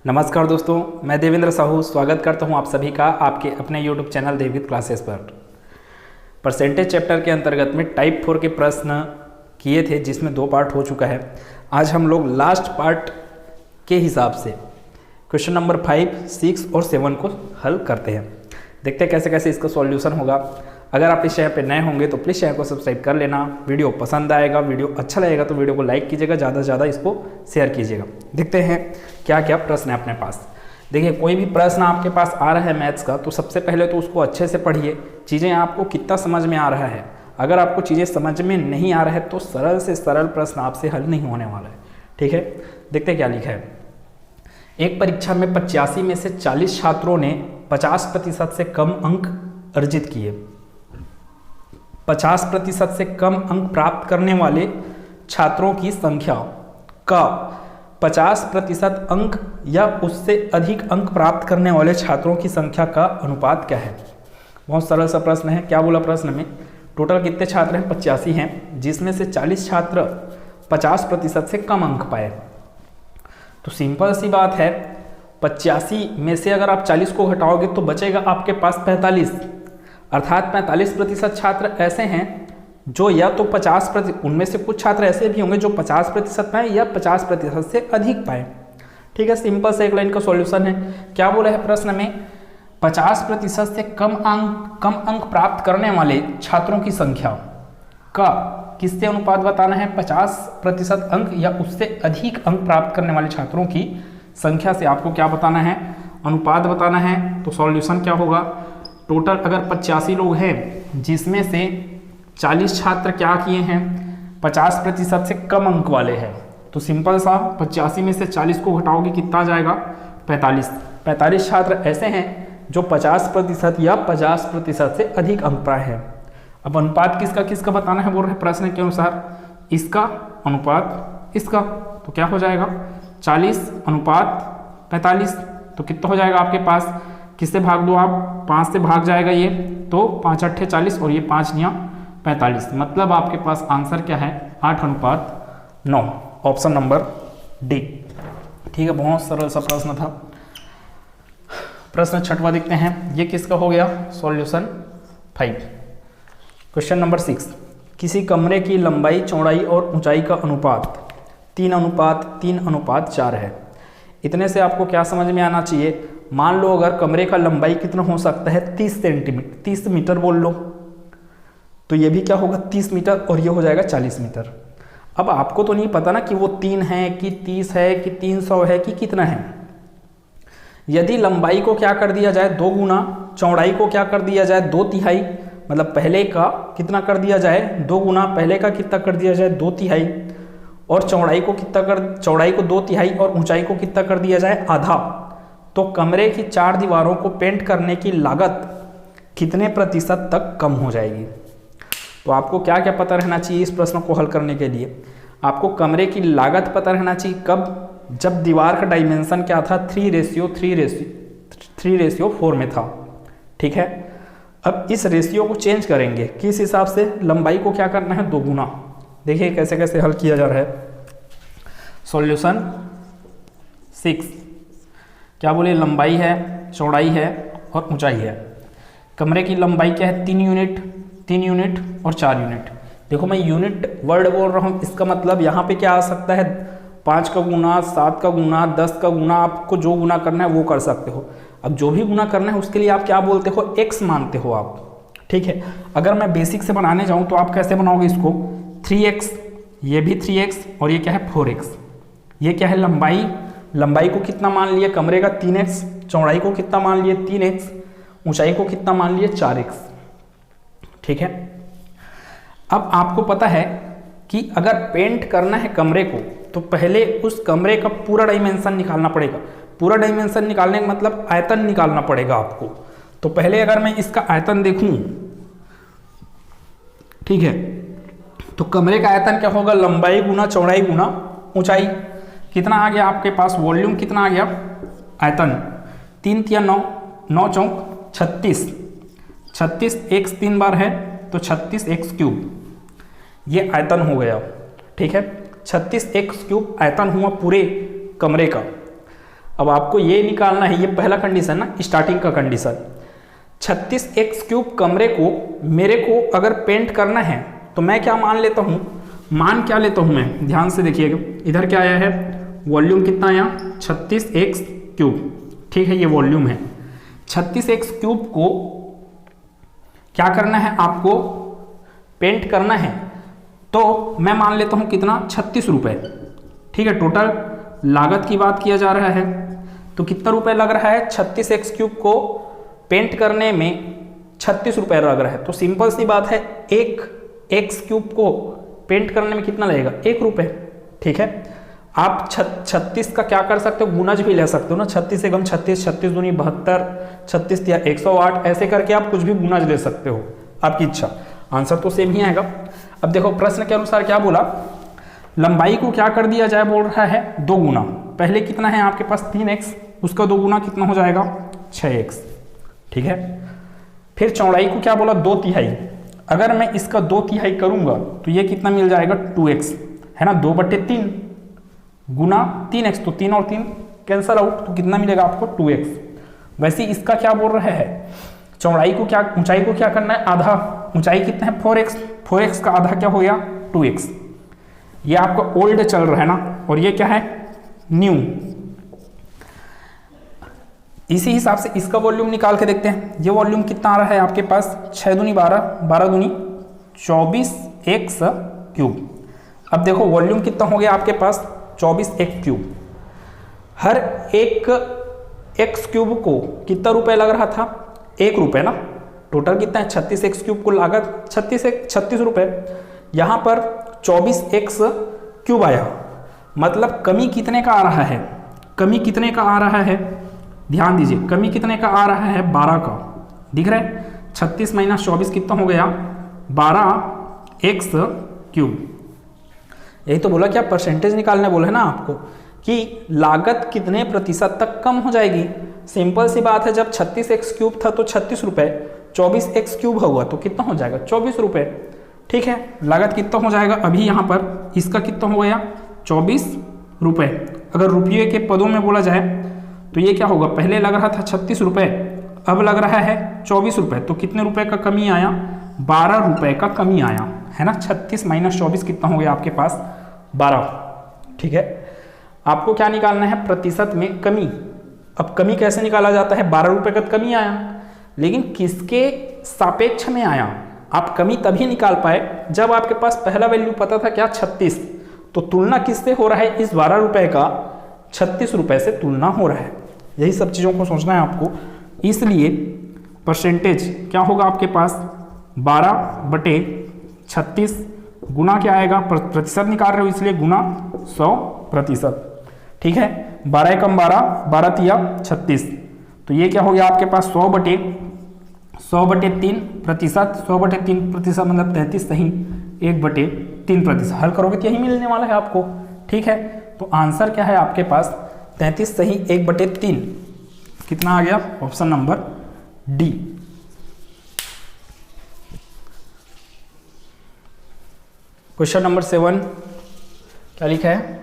नमस्कार दोस्तों, मैं देवेंद्र साहू स्वागत करता हूं आप सभी का आपके अपने YouTube चैनल देवगीत क्लासेस पर। परसेंटेज चैप्टर के अंतर्गत में टाइप 4 के प्रश्न किए थे, जिसमें 2 पार्ट हो चुका है। आज हम लोग लास्ट पार्ट के हिसाब से क्वेश्चन नंबर 5, 6 और 7 को हल करते हैं। देखते हैं कैसे कैसे इसका सॉल्यूशन होगा। अगर आप इस चैनल पे नए होंगे तो प्लीज़ चैनल को सब्सक्राइब कर लेना। वीडियो पसंद आएगा, वीडियो अच्छा लगेगा तो वीडियो को लाइक कीजिएगा, ज़्यादा से ज़्यादा इसको शेयर कीजिएगा। देखते हैं क्या क्या प्रश्न है अपने पास। देखिए, कोई भी प्रश्न आपके पास आ रहा है मैथ्स का, तो सबसे पहले तो उसको अच्छे से पढ़िए, चीज़ें आपको कितना समझ में आ रहा है। अगर आपको चीज़ें समझ में नहीं आ रहा है तो सरल से सरल प्रश्न आपसे हल नहीं होने वाला है। ठीक है, देखते हैं क्या लिखा है। एक परीक्षा में 85 में से 40 छात्रों ने 50% से कम अंक अर्जित किए। 50% से कम अंक प्राप्त करने वाले छात्रों की संख्या का 50% अंक या उससे अधिक अंक प्राप्त करने वाले छात्रों की संख्या का अनुपात क्या है। बहुत सरल सा प्रश्न है। क्या बोला प्रश्न में? टोटल कितने छात्र हैं? 85 हैं, जिसमें से 40 छात्र 50% से कम अंक पाए। तो सिंपल सी बात है, 85 में से अगर आप 40 को घटाओगे तो बचेगा आपके पास 45, अर्थात 45% छात्र ऐसे हैं जो या तो 50%, उनमें से कुछ छात्र ऐसे भी होंगे जो 50% पाए या 50% से अधिक पाए। ठीक है, सिंपल से एक लाइन का सॉल्यूशन है। क्या बोला है प्रश्न में? 50% से कम अंक प्राप्त करने वाले छात्रों की संख्या का किससे अनुपात बताना है? 50% अंक या उससे अधिक अंक प्राप्त करने वाले छात्रों की संख्या से आपको क्या बताना है? अनुपात बताना है। तो सॉल्यूशन क्या होगा? टोटल अगर 85 लोग हैं, जिसमें से 40 छात्र क्या किए हैं? 50% से कम अंक वाले हैं। तो सिंपल सा 85 में से 40 को घटाओगे कितना आ जाएगा? 45। 45 छात्र ऐसे हैं जो 50% या 50% से अधिक अंक पाए हैं। अब अनुपात किसका किसका बताना है बोल रहे प्रश्न के अनुसार? इसका अनुपात इसका। तो क्या हो जाएगा? 40 अनुपात 45। तो कितना हो जाएगा आपके पास? किससे भाग दो आप? 5 से भाग जाएगा ये, तो 5 8 40 और ये 5 9 45। मतलब आपके पास आंसर क्या है? 8:9। Option number D. ठीक है, बहुत सरल सा प्रश्न था। प्रश्न 6वां देखते हैं। ये किसका हो गया? सॉल्यूशन 5। Question number 6। किसी कमरे की लंबाई, चौड़ाई और ऊंचाई का अनुपात 3:3:4 है। इतने से आपको क्या समझ में आना चाहिए? मान लो अगर कमरे का लंबाई कितना हो सकता है? 30 सेंटीमीटर, 30 मीटर बोल लो, तो ये भी क्या होगा? 30 मीटर, और ये हो जाएगा 40 मीटर। अब आपको तो नहीं पता ना कि वो 3 है कि 30 है कि 300 है कि कितना है। यदि लंबाई को क्या कर दिया जाए? 2 गुना, चौड़ाई को क्या कर दिया जाए? 2/3, मतलब पहले का कितना कर दिया जाए? 2 गुना, पहले का कितना कर दिया जाए? 2/3, और चौड़ाई को 2/3 और ऊंचाई को कितना कर दिया जाए? आधा। तो कमरे की 4 दीवारों को पेंट करने की लागत कितने प्रतिशत तक कम हो जाएगी? तो आपको क्या क्या पता रहना चाहिए इस प्रश्न को हल करने के लिए? आपको कमरे की लागत पता रहना चाहिए। कब? जब दीवार का डायमेंशन क्या था? 3:4 में था। ठीक है, अब इस रेशियो को चेंज करेंगे। किस हिसाब से? लंबाई को क्या करना है? 2 गुना। देखिए कैसे कैसे हल किया जा रहा है। सॉल्यूशन 6। क्या बोले? लंबाई है, चौड़ाई है और ऊंचाई है। कमरे की लंबाई क्या है? 3 यूनिट और 4 यूनिट। देखो, मैं यूनिट वर्ड बोल रहा हूँ, इसका मतलब यहाँ पे क्या आ सकता है? 5 का गुना, 7 का गुना, 10 का गुना। आपको जो गुना करना है वो कर सकते हो। अब जो भी गुना करना है उसके लिए आप क्या बोलते हो? x मानते हो आप। ठीक है, अगर मैं बेसिक से बनाने जाऊँ तो आप कैसे बनाओगे इसको? 3x, ये भी 3x और ये क्या है? 4x। ये क्या है? लंबाई को कितना मान लिए? कमरे का 3x, चौड़ाई को कितना मान लिए? 3x, ऊंचाई को कितना मान लिए? 4x। ठीक है, अब आपको पता है कि अगर पेंट करना है कमरे को तो पहले उस कमरे का पूरा डायमेंशन निकालना पड़ेगा। पूरा डायमेंशन निकालने का मतलब आयतन निकालना पड़ेगा आपको। तो पहले अगर मैं इसका आयतन देखूं, ठीक है, तो कमरे का आयतन क्या होगा? लंबाई गुना चौड़ाई गुना ऊंचाई। कितना आ गया आपके पास? वॉल्यूम कितना आ गया? आयतन 3 × 9, 9 × 4 36। 36 x 3 बार है तो 36x3 ये आयतन हो गया। ठीक है, 36x3 आयतन हुआ पूरे कमरे का। अब आपको ये निकालना है, ये पहला कंडीशन ना, स्टार्टिंग का कंडीशन। 36x³ कमरे को मेरे को अगर पेंट करना है तो मैं क्या मान लेता हूँ, मान क्या लेता हूँ मैं, ध्यान से देखिएगा। इधर क्या आया है, वॉल्यूम कितना आया 36x³, ठीक है, ये वॉल्यूम है। 36x³ को क्या करना है, आपको पेंट करना है, तो मैं मान लेता हूँ कितना, 36 रुपये, ठीक है। टोटल लागत की बात किया जा रहा है, तो कितना रुपए लग रहा है, 36x³ को पेंट करने में 36 रुपये लग रहा है। तो सिंपल सी बात है, एक x³ को पेंट करने में कितना लगेगा, 1 रुपये, ठीक है। आप 36 का क्या कर सकते हो, गुणज भी ले सकते हो ना, 36 एकम 36, 36 दूनी 72, 36 या 108, ऐसे करके आप कुछ भी गुणज ले सकते हो, आपकी इच्छा। आंसर तो सेम ही आएगा। अब देखो प्रश्न के अनुसार क्या बोला, लंबाई को क्या कर दिया जाए, बोल रहा है 2 गुना। पहले कितना है आपके पास 3x, उसका 2 गुना कितना हो जाएगा 6x, ठीक है। फिर चौड़ाई को क्या बोला 2/3, अगर मैं इसका 2/3 करूंगा तो ये कितना मिल जाएगा 2x, है ना, 2/3 गुना 3x, तो 3 और 3 कैंसल आउट, तो कितना मिलेगा आपको 2x। वैसे इसका क्या बोल रहा है, चौड़ाई को क्या, ऊंचाई को क्या करना है, आधा, ऊंचाई कितना है 4x, 4x का आधा क्या हो गया 2x। ये आपका ओल्ड चल रहा है ना, और ये क्या है न्यू। इसी हिसाब से इसका वॉल्यूम निकाल के देखते हैं। ये वॉल्यूम कितना आ रहा है आपके पास, 6 दूनी 12, 12 दूनी 24x³। अब देखो वॉल्यूम कितना हो गया आपके पास 24x³। हर एक x³ को कितना रुपए लग रहा था, 1 रुपये ना। टोटल कितना है 36x³ को लागत 36 रुपये, यहाँ पर 24x³ आया, मतलब कमी कितने का आ रहा है, कमी कितने का आ रहा है, ध्यान दीजिए, कमी कितने का आ रहा है 12 का, दिख रहा है। 36 - 24 कितना हो गया 12x³। यही तो बोला, क्या परसेंटेज निकालने बोला है ना आपको, कि लागत कितने प्रतिशत तक कम हो जाएगी। सिंपल सी बात है, जब 36x³ था तो 36 रुपये, 24x³ हुआ तो कितना हो जाएगा 24 रुपये, ठीक है। लागत कितना हो जाएगा, अभी यहाँ पर इसका कितना हो गया 24 रुपये। अगर रुपये के पदों में बोला जाए तो ये क्या होगा, पहले लग रहा था 36 रुपये, अब लग रहा है 24 रुपये, तो कितने रुपए का कमी आया, 12 रुपये का कमी आया, है ना। 36 - 24 कितना हो गया आपके पास 12, ठीक है। आपको क्या निकालना है, प्रतिशत में कमी। अब कमी कैसे निकाला जाता है, 12 रुपये का कमी आया, लेकिन किसके सापेक्ष में आया। आप कमी तभी निकाल पाए जब आपके पास पहला वैल्यू पता था क्या 36, तो तुलना किससे हो रहा है, इस 12 रुपये का 36 रुपये से तुलना हो रहा है। यही सब चीज़ों को सोचना है आपको। इसलिए परसेंटेज क्या होगा आपके पास 12/36 गुना क्या आएगा, प्रतिशत निकाल रहे हो इसलिए गुना 100%, ठीक है। 12 एकम 12, 12 तिया 36, तो ये क्या हो गया आपके पास 100/3 प्रतिशत, 100/3 मतलब 33 सही 1/3%। हल करोगे तो यही मिलने वाला है आपको, ठीक है। तो आंसर क्या है आपके पास 33 सही 1/3, कितना आ गया, option number D. Question number 7 क्या लिखा है,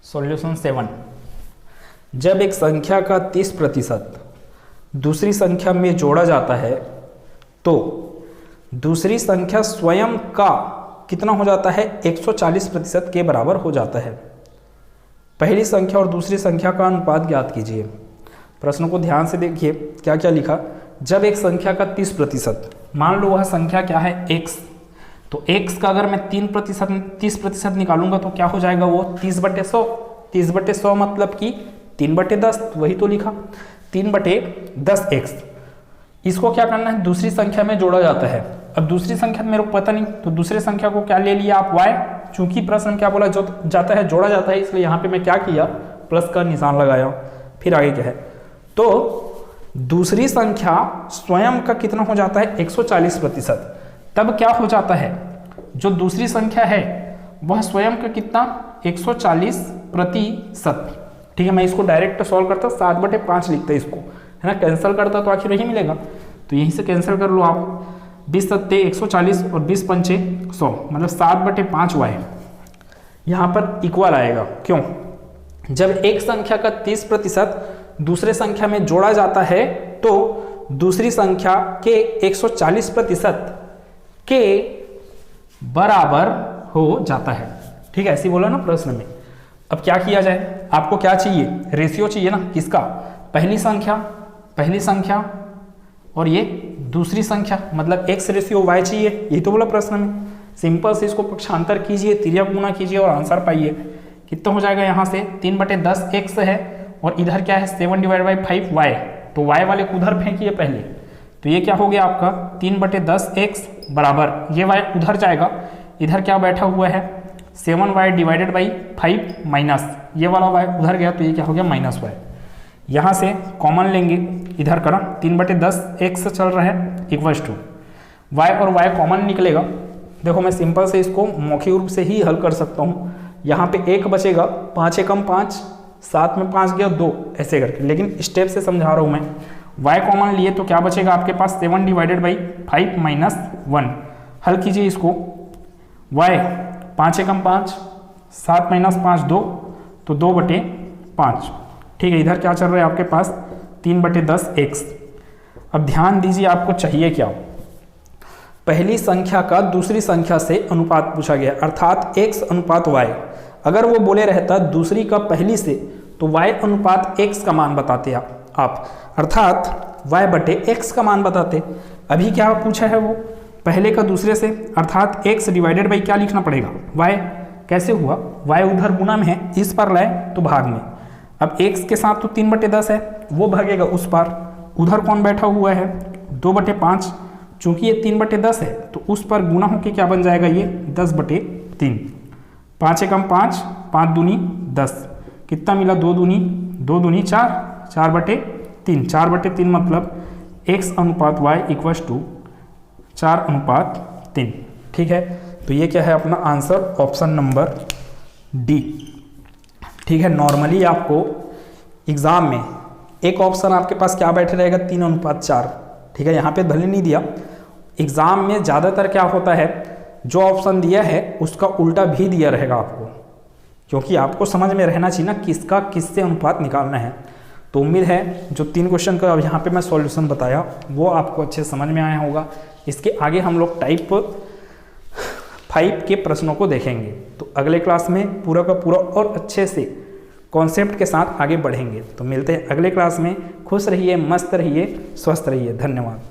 सॉल्यूशन 7। जब एक संख्या का 30% दूसरी संख्या में जोड़ा जाता है तो दूसरी संख्या स्वयं का कितना हो जाता है, 140% के बराबर हो जाता है। पहली संख्या और दूसरी संख्या का अनुपात ज्ञात कीजिए। प्रश्न को ध्यान से देखिए, क्या क्या लिखा। जब एक संख्या का 30%, मान लो वह संख्या क्या है x, तो x का अगर मैं 30% निकालूंगा तो क्या हो जाएगा वो 30/100। 30/100 मतलब कि 3/10, वही तो लिखा 3/10x। इसको क्या करना है, दूसरी संख्या में जोड़ा जाता है। अब दूसरी संख्या मेरे को पता नहीं, तो दूसरी संख्या को क्या ले लिया आप y, चूंकि प्रश्न क्या बोला जो जाता है जोड़ा जाता है, इसलिए यहाँ पे मैं क्या किया प्लस का निशान लगाया। फिर आगे क्या है, तो दूसरी संख्या स्वयं का कितना हो जाता है 140%। तब क्या हो जाता है, जो दूसरी संख्या है वह स्वयं का कितना 140%, ठीक है। मैं इसको डायरेक्ट सॉल्व करता 7/5 लिखता इसको, है ना, कैंसिल करता तो आखिर यही मिलेगा, तो यहीं से कैंसिल कर लो आप। 20 × 140 और 20 × 5 100, मतलब 7/5 y यहाँ पर इक्वल आएगा। क्यों, जब एक संख्या का 30% दूसरे संख्या में जोड़ा जाता है तो दूसरी संख्या के 140% के बराबर हो जाता है। ठीक है, ऐसे बोला ना प्रश्न में। अब क्या किया जाए, आपको क्या चाहिए, रेशियो चाहिए ना, किसका, पहली संख्या और ये दूसरी संख्या, मतलब x रेशियो y चाहिए, यही तो बोला प्रश्न में। सिंपल से इसको पक्षांतर कीजिए, तिर्यक गुणा कीजिए और आंसर पाइए। कितना हो जाएगा, यहाँ से 3/10 x है और इधर क्या है 7/5 y, तो y वाले को उधर फेंकिए पहले, तो ये क्या हो गया आपका 3/10 x बराबर, ये y उधर जाएगा, इधर क्या बैठा हुआ है 7y/5 माइनस ये वाला y उधर गया, तो ये क्या हो गया -y। यहाँ से कॉमन लेंगे, इधर करा 3/10 x चल रहा है इक्वल्स टू y और y कॉमन निकलेगा। देखो मैं सिंपल से इसको मौखिक रूप से ही हल कर सकता हूँ। यहाँ पे 1 बचेगा, 5 एकम 5, 7 में 5 गया 2, ऐसे करके, लेकिन स्टेप से समझा रहा हूँ मैं। y कॉमन लिए तो क्या बचेगा आपके पास 7/5 माइनस 1, हल कीजिए इसको, y 5 एकम 5, 7 माइनस 5 2, तो 2/5। ठीक है, इधर क्या चल रहा है आपके पास 3/10 x। अब ध्यान दीजिए आपको चाहिए क्या, पहली संख्या का दूसरी संख्या से अनुपात पूछा गया, अर्थात x अनुपात y। अगर वो बोले रहता दूसरी का पहली से, तो y अनुपात x का मान बताते आप, अर्थात y/x का मान बताते। अभी क्या पूछा है वो, पहले का दूसरे से, अर्थात x डिवाइडेड बाई क्या लिखना पड़ेगा y। कैसे हुआ, y उधर गुना में है, इस पर लाए तो भाग में। अब x के साथ तो 3/10 है, वो भागेगा उस पार, उधर कौन बैठा हुआ है 2/5, चूंकि ये 3/10 है तो उस पर गुना होके क्या बन जाएगा ये 10/3। 5 एकम 5, 5 दूनी 10, कितना मिला 2 दूनी 4, 4/3, 4/3 मतलब x अनुपात y इक्वल्स टू 4:3। ठीक है, तो ये क्या है अपना आंसर, ऑप्शन नंबर डी। ठीक है, नॉर्मली आपको एग्जाम में एक ऑप्शन आपके पास क्या बैठे रहेगा 3:4। ठीक है, यहाँ पे भले नहीं दिया, एग्जाम में ज़्यादातर क्या होता है, जो ऑप्शन दिया है उसका उल्टा भी दिया रहेगा आपको, क्योंकि आपको समझ में रहना चाहिए ना किसका किससे अनुपात निकालना है। तो उम्मीद है जो 3 क्वेश्चन का अब यहाँ पे मैं सॉल्यूशन बताया वो आपको अच्छे समझ में आया होगा। इसके आगे हम लोग टाइप 5 के प्रश्नों को देखेंगे, तो अगले क्लास में पूरा का पूरा और अच्छे से कॉन्सेप्ट के साथ आगे बढ़ेंगे। तो मिलते हैं अगले क्लास में, खुश रहिए, मस्त रहिए, स्वस्थ रहिए, धन्यवाद।